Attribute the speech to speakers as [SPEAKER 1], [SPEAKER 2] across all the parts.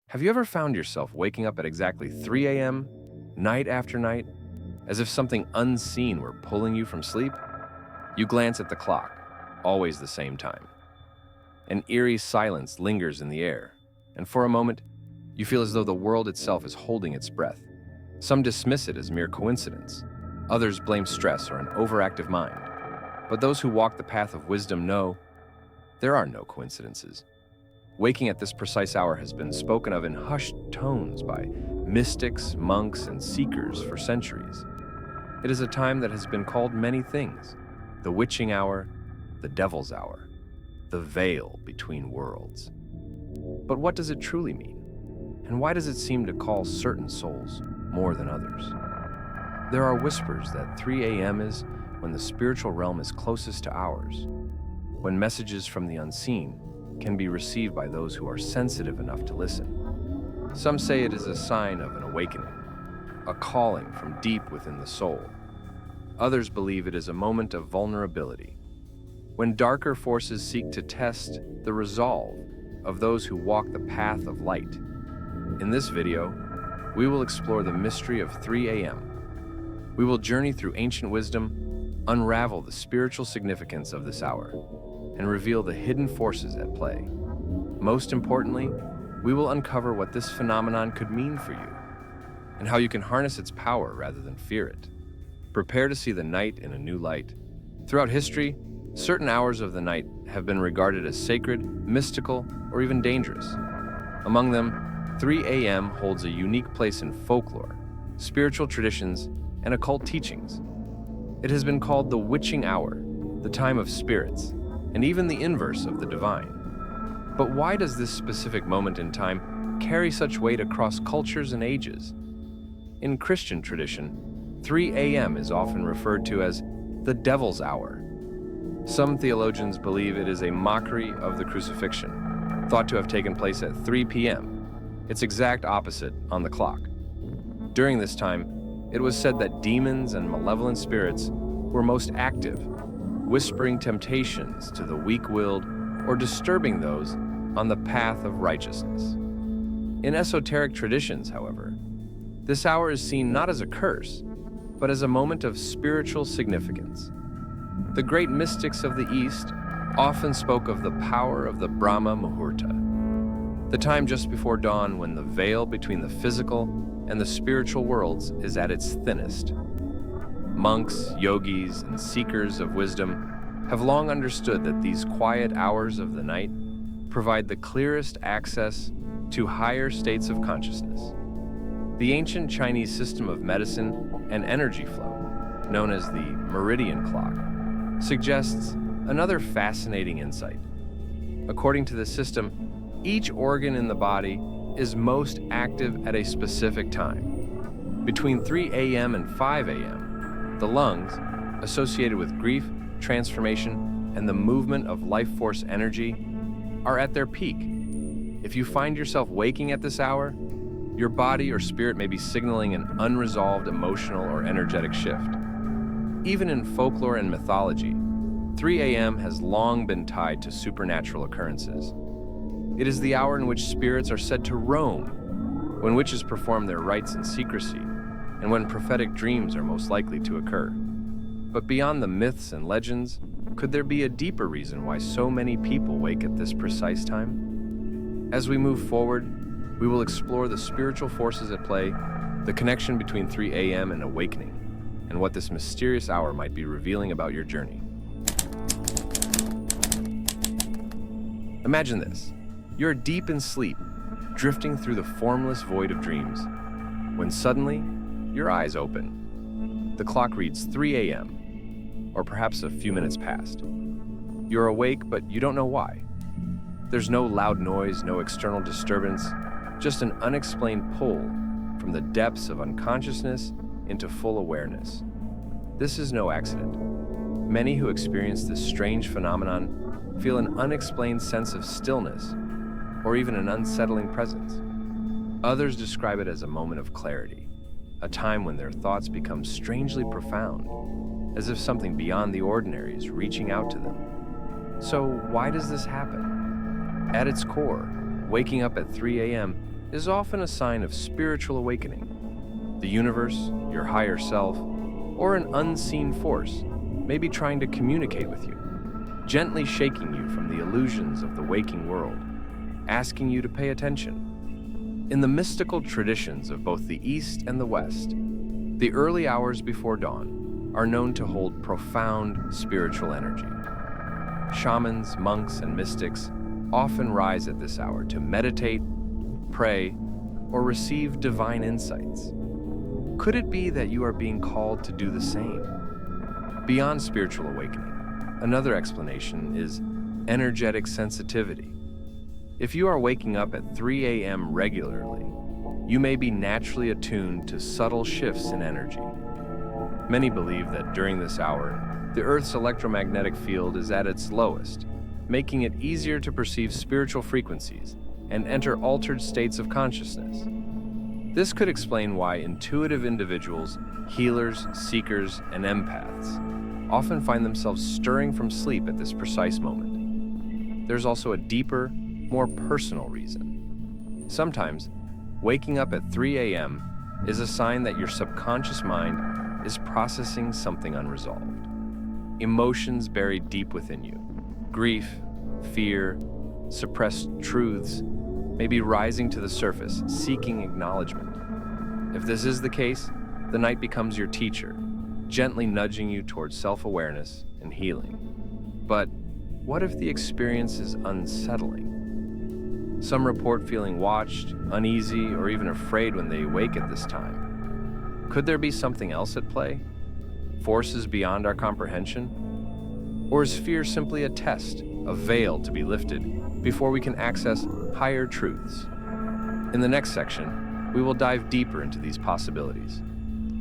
[SPEAKER 1] Have you ever found yourself waking up at exactly 3 a.m., night after night, as if something unseen were pulling you from sleep? You glance at the clock, always the same time. An eerie silence lingers in the air, and for a moment, you feel as though the world itself is holding its breath. Some dismiss it as mere coincidence. Others blame stress or an overactive mind. But those who walk the path of wisdom know there are no coincidences. Waking at this precise hour has been spoken of in hushed tones by mystics, monks, and seekers for centuries. It is a time that has been called many things: the witching hour, the devil's hour, the veil between worlds. But what does it truly mean? And why does it seem to call certain souls more than others? There are whispers that 3 a.m. is when the spiritual realm is closest to ours, when messages from the unseen can be received by those who are sensitive enough to listen. Some say it is a sign of an awakening, a calling from deep within the soul. Others believe it is a moment of vulnerability, when darker forces seek to test the resolve of those who walk the path of light. In this video, we will explore the mystery of 3 a.m. We will journey through ancient wisdom, unravel the spiritual significance of this hour, and reveal the hidden forces at play. Most importantly, we will uncover what this phenomenon could mean for you, and how you can harness its power rather than fear it. Prepare to see the night in a new light. Throughout history, certain hours of the night have been regarded as sacred, mystical, or even dangerous. Among them, 3 a.m. holds a unique place in folklore, spiritual traditions, and occult teachings. It has been called the witching hour, the time of spirits, and even the inverse of the divine. But why does this specific moment in time carry such weight across cultures and ages? In Christian tradition, 3 a.m. is often referred to as the devil's hour. Some theologians believe it is a mockery of the crucifixion, thought to have taken place at 3 p.m., its exact opposite on the clock. During this time, it was said that demons and malevolent spirits were most active, whispering temptations to the weak-willed or disturbing those on the path of righteousness. In esoteric traditions, however, this hour is seen not as a curse, but as a moment of spiritual significance. The great mystics of the East often spoke of the power of the Brahma Muhurta, the time just before dawn when the veil between the physical and the spiritual worlds is at its thinnest. Monks, yogis, and seekers of wisdom have long understood that these quiet hours of the night provide the clearest access to higher states of consciousness. The ancient Chinese system of medicine and energy flow, known as the meridian clock, suggests another fascinating insight. According to this system, each organ in the body is most active at a specific time. Between 3 a.m. and 5 a.m., the lungs, associated with grief, transformation, and the movement of life force energy, are at their peak. If you find yourself waking at this hour, your body or spirit may be signaling an unresolved emotional or energetic shift. Even in folklore and mythology, 3 a.m. has long been tied to supernatural occurrences. It is the hour in which spirits are said to roam, when witches perform their rites in secrecy, and when prophetic dreams are most likely to occur. But beyond the myths and legends, could there be a deeper reason why so many people wake at this precise time? As we move forward, we will explore the spiritual forces at play, the connection between 3 a.m. and awakening, and what this mysterious hour might be revealing about your journey. Imagine this. You're deep in sleep, drifting through the formless void of dreams, when suddenly, your eyes open. The clock reads 3 a.m., or perhaps a few minutes past. You're awake, but you don't know why. There's no loud noise, no external disturbance, just an unexplained pull from the depths of unconsciousness into full awareness. This is no accident. Many who experience this strange phenomenon feel an unexplained sense of stillness, or even an unsettling presence. Others describe it as a moment of clarity, a time when their thoughts become strangely profound, as if something beyond the ordinary is reaching out to them. So why does this happen? At its core, waking up at 3 a.m. is often a sign of spiritual awakening. The universe, your higher self, or an unseen force may be trying to communicate with you, gently shaking you from the illusions of the waking world, asking you to pay attention. In the mystical traditions of both the East and the West, the early hours before dawn are known to hold profound spiritual energy. Shamans, monks, and mystics often rise at this hour to meditate, pray, or receive divine insights. Could it be that you are being called to do the same? Beyond spiritual awakening, another explanation is energetic sensitivity. If you are waking up at 3 a.m. regularly, you may be naturally attuned to subtle shifts in energy. Many believe that during this hour, the Earth's electromagnetic field is at its lowest, making it easier to perceive spiritual frequencies and enter altered states of consciousness. This could explain why intuitive individuals, healers, seekers, and empaths often find themselves stirring from sleep at this precise moment. There's also a deeper, more personal reason. Sometimes, waking up at 3 a.m. is a sign that your subconscious mind is processing something unresolved. Emotions buried deep within you, grief, fear, suppressed truths, may be rising to the surface, seeking acknowledgement. If this is the case, the night becomes your teacher, gently nudging you towards self-awareness and healing. But what if the experience is unsettling? Some report feeling watched, uneasy, or even afraid when they wake at this time. Could there be something else at play? Forces beyond our comprehension? Or is fear simply a test, a veil to be lifted before we can access higher truths? In the next section, we will dive deeper into these possibilities.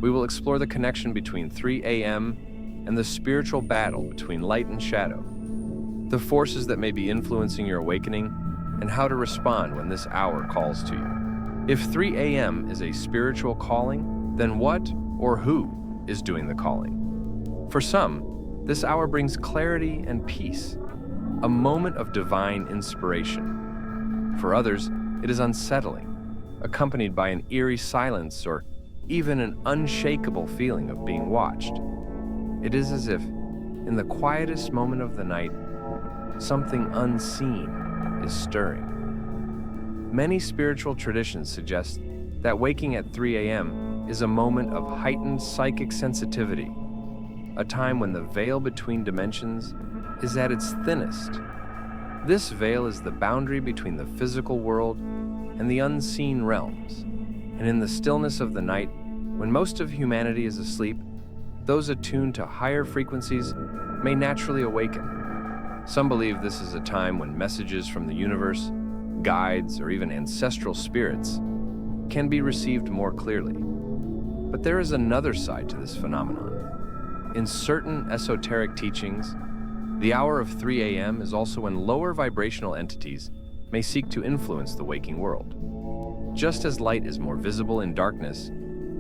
[SPEAKER 1] We will explore the connection between 3 a.m. and the spiritual battle between light and shadow, the forces that may be influencing your awakening, and how to respond when this hour calls to you. If 3 a.m. is a spiritual calling, then what or who is doing the calling? For some, this hour brings clarity and peace, a moment of divine inspiration. For others, it is unsettling, accompanied by an eerie silence or even an unshakable feeling of being watched. It is as if, in the quietest moment of the night, something unseen is stirring. Many spiritual traditions suggest that waking at 3 a.m. is a moment of heightened psychic sensitivity, a time when the veil between dimensions is at its thinnest. This veil is the boundary between the physical world and the unseen realms. And in the stillness of the night, when most of humanity is asleep, those attuned to higher frequencies may naturally awaken. Some believe this is a time when messages from the universe, guides, or even ancestral spirits can be received more clearly. But there is another side to this phenomenon. In certain esoteric teachings, the hour of 3 a.m. is also when lower vibrational entities may seek to influence the waking world. Just as light is more visible in darkness,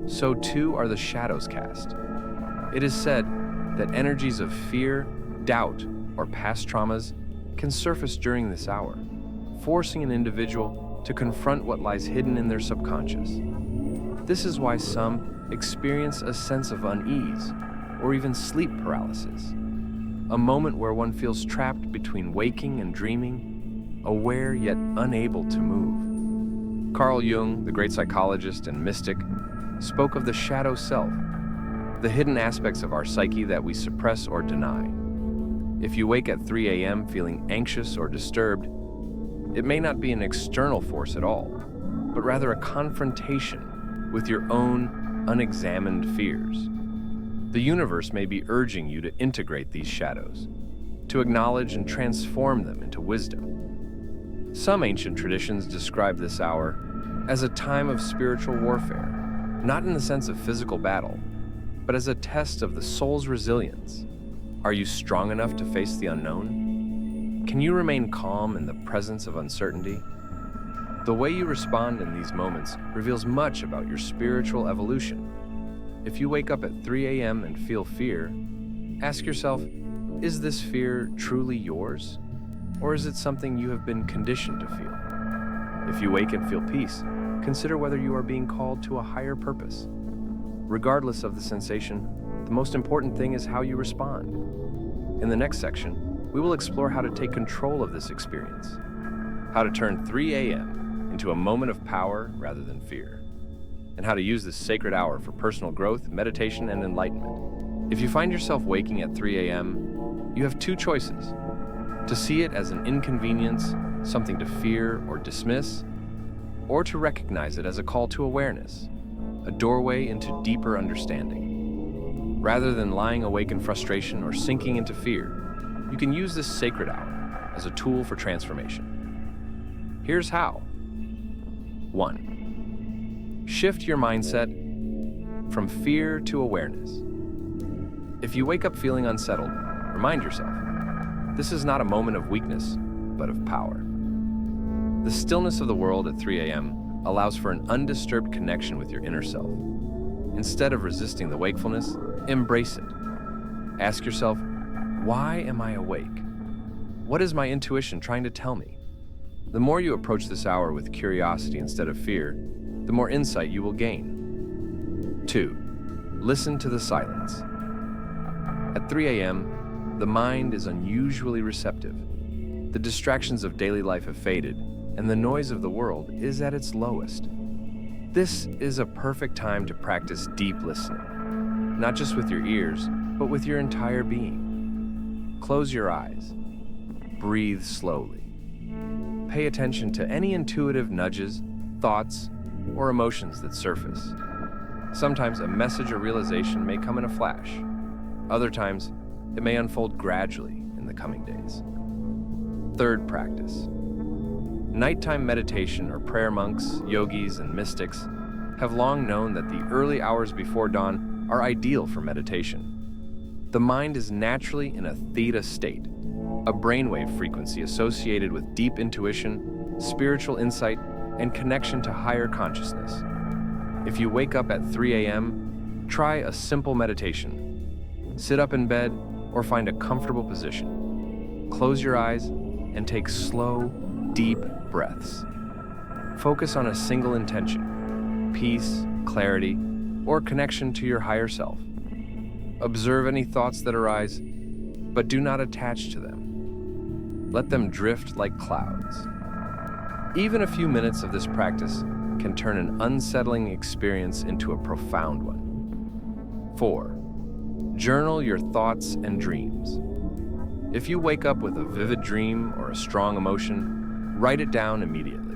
[SPEAKER 1] so too are the shadows cast. It is said that energies of fear, doubt, or past traumas can surface during this hour, forcing an individual to confront what lies hidden in their subconscious. This is why some experience a sense of unease or even sleep paralysis, a moment where one feels trapped between waking and dreaming, aware yet unable to move. Carl Jung, the great psychologist and mystic, spoke of the shadow self, the hidden aspects of our psyche that we suppress or deny. If you wake at 3 a.m. feeling anxious or disturbed, it may not be an external force at all, but rather a confrontation with your own unexamined fears. The universe may be urging you to integrate these shadows, to acknowledge and transform them into wisdom. Some ancient traditions describe this hour as a time of spiritual warfare, not in the sense of physical battle, but as a test of the soul's resilience. Are you strong enough to face the unknown? Can you remain calm in the presence of uncertainty? The way you respond in these moments reveals much about your spiritual evolution. If you wake up at 3 a.m. and feel fear, ask yourself, is this fear truly yours? Or is it something you have been conditioned to feel? If you wake and feel peace, consider whether you are being called to a higher purpose. Regardless of the sensation, the most important thing is how you respond. In the next section, we will explore how to take control of this experience, how to turn 3 a.m. into a moment of power rather than fear, and how to use this sacred hour for personal growth, meditation, and enlightenment. If you find yourself waking at 3 a.m., you have two choices: to see it as an inconvenience, something to fear or dismiss, or to recognize it as a call to awareness, a doorway into deeper understanding. Rather than lying awake in frustration or sinking into fear, you can use this sacred hour as a tool for transformation. Here's how. 1. Shift your mindset from fear to awareness. If you wake up feeling unsettled, remind yourself, this is not a moment of weakness, but of power. The stillness of the world at 3 a.m. allows for an undisturbed connection with your inner self. Instead of resisting the wakefulness, embrace it. Ask yourself, why am I awake? What is my intuition trying to tell me? The more you approach this hour with curiosity instead of fear, the more insight you will gain. 2. Listen to the silence. At 3 a.m., the mind is unusually receptive. The distractions of daily life have faded, and the noise of the world is at its lowest. This is a perfect time to practice deep listening, not just with your ears, but with your entire being. Close your eyes. Breathe slowly. Pay attention to any intuitive nudges, thoughts, or emotions that surface. Sometimes a message or realization may come in a flash. Other times, it may unfold gradually in the coming days. Third practice. Nighttime meditation or prayer monks, yogis, and mystics have long known that the early hours before dawn are ideal for meditation. The mind is naturally in a theta state, a brainwave frequency associated with deep intuition, spiritual insight, and connection to higher consciousness. If you wake up at 3 a.m., try a simple meditation. Sit up in bed or find a comfortable position. Close your eyes and take slow, deep breaths. Focus on a single intention: peace, clarity, or connection to your higher self. Observe any thoughts that arise, but do not attach to them. Let them drift like clouds. Even a few minutes of this practice can turn an unsettling experience into a profound one. 4. Journal your thoughts and dreams. If you wake up with a vivid dream or a strong emotion, write it down immediately.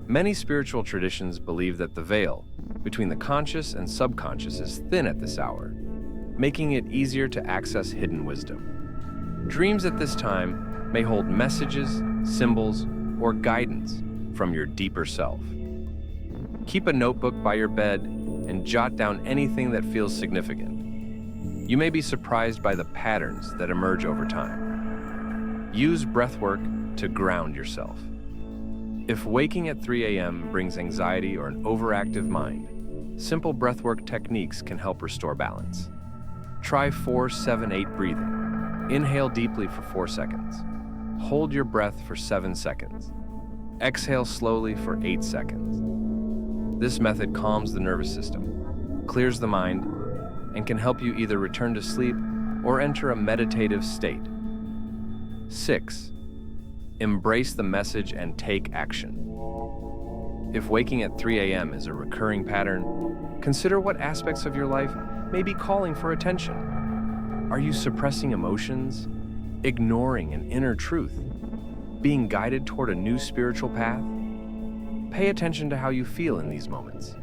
[SPEAKER 1] Many spiritual traditions believe that the veil between the conscious and subconscious is thin at this hour, making it easier to access hidden wisdom. Dreams at this time may hold messages, symbols, or guidance from your deeper self. Keep a notebook by your bed and jot down anything that feels significant. You may be surprised by the patterns that emerge over time. Use breathwork to ground yourself. If waking at 3 a.m. brings anxiety or an overactive mind, simple breathwork techniques can help restore balance. Try 4-7-8 breathing. Inhale deeply for 4 seconds. Hold your breath for 7 seconds. Exhale slowly for 8 seconds. This method calms the nervous system, clears the mind, and can help you either return to sleep or enter a meditative state. 6. Embrace the message and take action. If waking at 3 a.m. is a recurring pattern, consider what aspects of your life may be calling for attention. Are you suppressing emotions, ignoring an inner truth, being guided toward a new spiritual path? Pay attention to how you feel in these moments,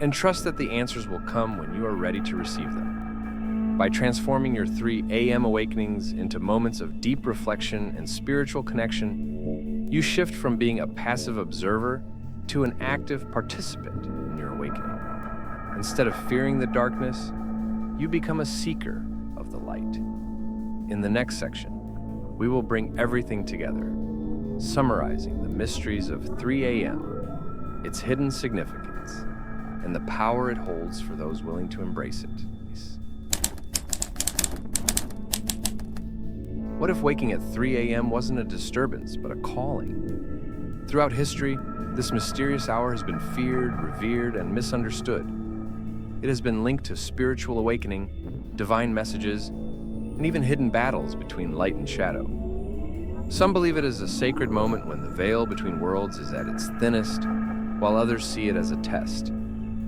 [SPEAKER 1] and trust that the answers will come when you are ready to receive them. By transforming your 3 a.m. awakenings into moments of deep reflection and spiritual connection, you shift from being a passive observer to an active participant in your awakening. Instead of fearing the darkness, you become a seeker of the light. In the next section, we will bring everything together, summarizing the mysteries of 3 a.m., its hidden significance, and the power it holds for those willing to embrace it. What if waking at 3 a.m. wasn't a disturbance, but a calling? Throughout history, this mysterious hour has been feared, revered, and misunderstood. It has been linked to spiritual awakening, divine messages, and even hidden battles between light and shadow. Some believe it as a sacred moment when the veil between worlds is at its thinnest, while others see it as a test,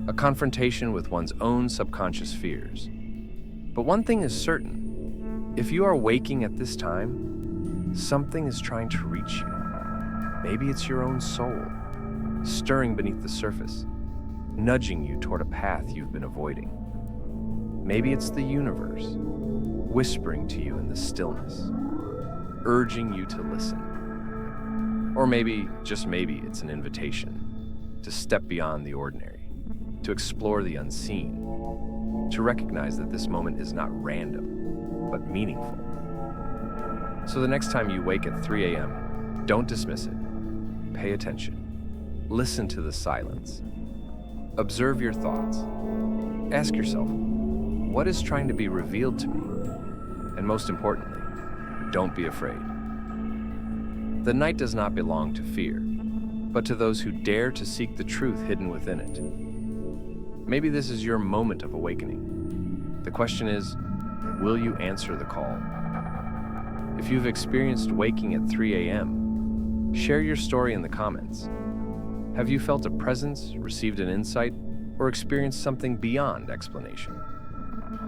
[SPEAKER 1] a confrontation with one's own subconscious fears. But one thing is certain: if you are waking at this time, something is trying to reach you. Maybe it's your own soul, stirring beneath the surface, nudging you toward a path you've been avoiding. Maybe it's the universe, whispering to you in the stillness, urging you to listen. Or maybe, just maybe, it's an invitation to step beyond the ordinary, to explore the unseen, to recognize that this moment is not random, but meaningful. So the next time you wake at 3 a.m., don't dismiss it. Pay attention. Listen to the silence. Observe your thoughts. Ask yourself, what is trying to be revealed to me? And most importantly, don't be afraid. The night does not belong to fear, but to those who dare to seek the truth hidden within it. Maybe this is your moment of awakening. The question is, will you answer the call? If you've experienced waking at 3 a.m., share your story in the comments. Have you felt a presence, received an insight, or experienced something beyond explanation?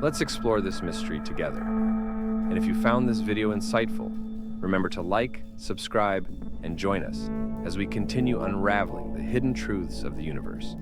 [SPEAKER 1] Let's explore this mystery together. And if you found this video insightful, remember to like, subscribe, and join us as we continue unraveling the hidden truths of the universe.